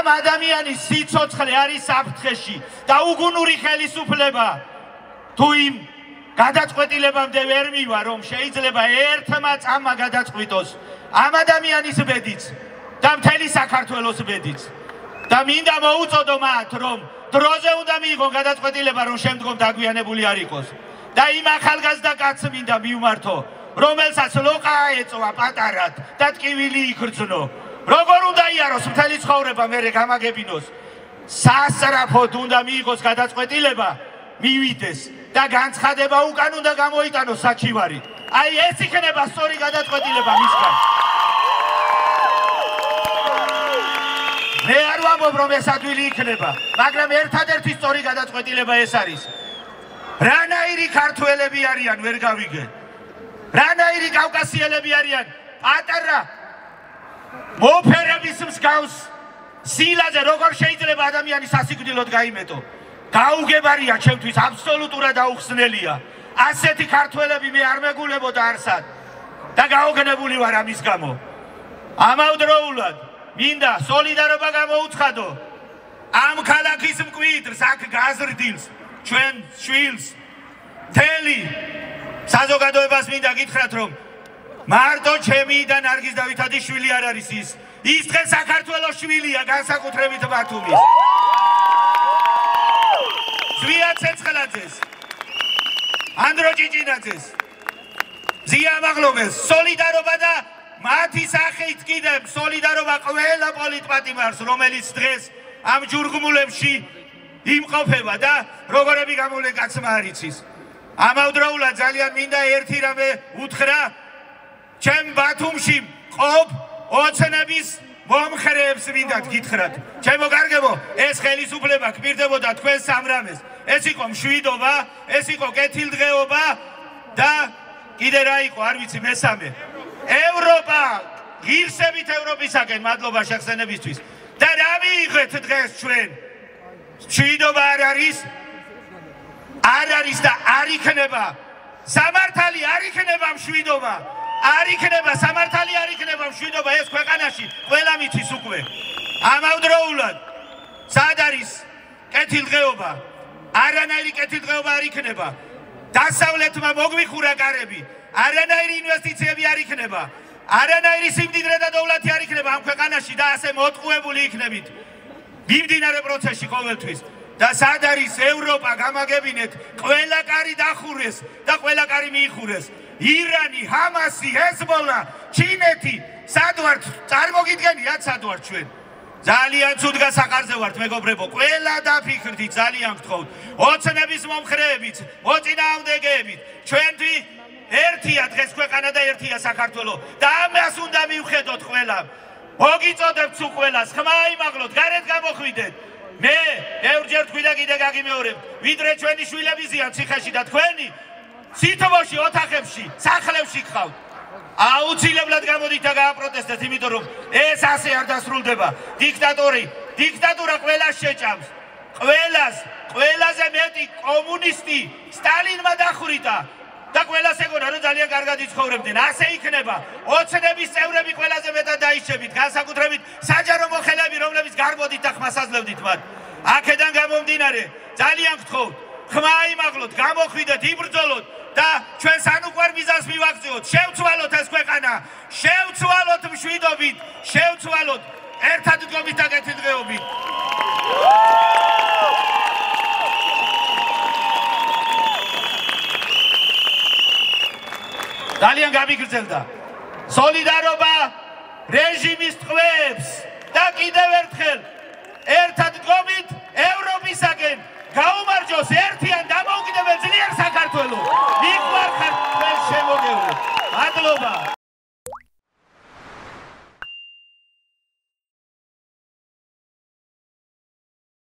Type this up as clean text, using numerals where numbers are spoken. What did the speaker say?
ამ ადამიანის სიცოცხლე არის საფრთხეში და უგუნური ხელისუფლება თუ იმ გადაწყვეტილებამდე ვერ მივა, რომ შეიძლება ერთმა წამმა გადაწყვიტოს ამ ადამიანის ბედიც და მთელი საქართველოს ბედიც. და მინდა მოუწოდო მათ, რომ დროზე უნდა მიიღონ გადაწყვეტილება, რომ შემდგომ დაგვიანებული არ იყოს. და იმ ახალგაზრდა კაცს მინდა მივმართო, რომელსაც ლოყა ეწვა პატარად და ტკივილი იგრძნო. როგორ უნდა იაროს მთელი ცხოვრება მერე გამაგებინოს. სასწრაფოდ უნდა მიიღოს გადაწყვეტილება, მივიდეს და განცხადება უკან უნდა გამოიტანოს საჩივარი. აი ეს იქნება სწორი გადაწყვეტილება მისგან. მე არ ვამბობ, რომ ეს ადვილი იქნება, მაგრამ ერთადერთი სწორი გადაწყვეტილება ეს არის. რანაირი ქართველები არიან, ვერ გავიგე. რანაირი კავკასიელები არიან, პატარა მოფერების მსგავს სილაზე, როგორ შეიძლება ადამიანი სასიკვდილოდ გაიმეტო. გაუგებარია ჩემთვის, აბსოლუტურად აუხსნელია. ასეთი ქართველები მე არ მეგულებოდა არსად და გაოგნებული ვარ ამის გამო. ამავდროულად მინდა სოლიდარობა გამოუცხადო ამ ქალაქის მკვიდრს, აქ გაზრდილს, ჩვენ შვილს, მთელი საზოგადოებას მინდა გითხრათ, რომ მარტო ჩემი და ნარგიზ დავითაძის შვილი არ არის ის დღეს საქართველოს შვილია, განსაკუთრებით ბათუმის. ზვია ცეცხლაძეს, ანდრო ჭიჭინაძეს, ზია მაღლობელს, სოლიდარობა და მათი სახით კიდევ სოლიდარობა ყველა პოლიტპატიმარს, რომელიც დღეს ამ ჯურგმულებში იმყოფება და როგორები გამოვლენ კაცმა არ იცის. ამავდროულად ძალიან მინდა ერთი რამე უთხრა, ჩემ ბათუმში მყოფ ოცნების მომხრეებს მინდათ გითხრათ. ჩემო კარგებო, ეს ხელისუფლება გპირდებოდა თქვენ სამ რამეს. ეს იყო მშვიდობა, ეს იყო კეთილდღეობა და კიდე რა იყო, არ ვიცი, მესამე. ევროპა, ღირსებით ევროპისაკენ, მადლობა შეხსენებისთვის. და რა მიიღეთ დღეს ჩვენ? მშვიდობა არ არის და არ იქნება. სამართალი არ იქნება მშვიდობა. არ იქნება სამართალი, არ იქნება მშვიდობა, ეს ქვეყანაში ყველა მითის უკვე. ამავდროულად სად არის კეთილდღეობა? არანაირი კეთილდღეობა არ იქნება. დასავლეთმა მოგვიხურა კარები, არანაირი ინვესტიციები არ იქნება, არანაირი სიმდიდრე და დოვლათი არ იქნება ამ ქვეყანაში და ასე მოტყუებული იქნებით მიმდინარე პროცესში ყოველთვის. და სად არის ევროპა, გამაგებინეთ, ყველა კარი დახურეს და ყველა კარი მიიხურეს. ირანი, ჰამასი, ჰეზბოლა, ჩინეთი, სად ვართ? წარმოგიდგენიათ სად ვართ ჩვენ? ძალიან ცუდ გასაყარზე ვართ მეგობრებო, ყველა დაფიქრდით, ძალიან გთხოვთ. ოცნების მომხრეებით, მოწინააღმდეგეებით, ჩვენთვის ერთია დღეს ქვეყანა და ერთია საქართველო და ამას უნდა მივხედოთ ყველამ. მოგიწოდებთ სულ ყველას, ხმა იმაღლოთ, გარეთ გამოხვიდეთ. მე ბევრჯერ თქვი და კიდე გაგიმეორებ, ვიდრე ჩვენი შვილები ზიან ციხეში და თქვენი სითბოში, ოთახებში, სახლებში გყავთ. აუცილებლად გამოდით და გააპროტესტეთ, იმიტომ რომ ეს ასე არ დასრულდება. დიქტატურა ყველას შეჭამს. ყველაზე მეტი კომუნისტი სტალინმა დახვრიტა და ყველას ეგონა რომ ძალიან კარგად იცხოვრებდნენ. ასე იქნება. ოცნების წევრები ყველაზე მეტად დაიჭებით, განსაკუთრებით საჯარო მოხელეები, რომლებიც გარბოდით და ხმას აძლევდით მათ. აქედან გამომდინარე, ძალიან გთხოვთ, ხმა იმაღლოთ, გამოხვიდეთ, იბრძოლოთ და ჩვენ სანუკვარ მიზანს მივაღწიოთ. შევცვალოთ ეს ქვეყანა, შევცვალოთ მშვიდობით, შევცვალოთ ერთად დგომით და კეთილდღეობით. ძალიან გამიგრძელდა სოლიდარობა რეჟიმის ტყვეებს და კიდევ ერთხელ ერთად დგომით ევროპისაკენ გაუმარჯოს ერთიან დამოუკიდებელ ძლიერ საქართველოს. მიყვარხართ თქვენ შემოგევლეთ. მადლობა.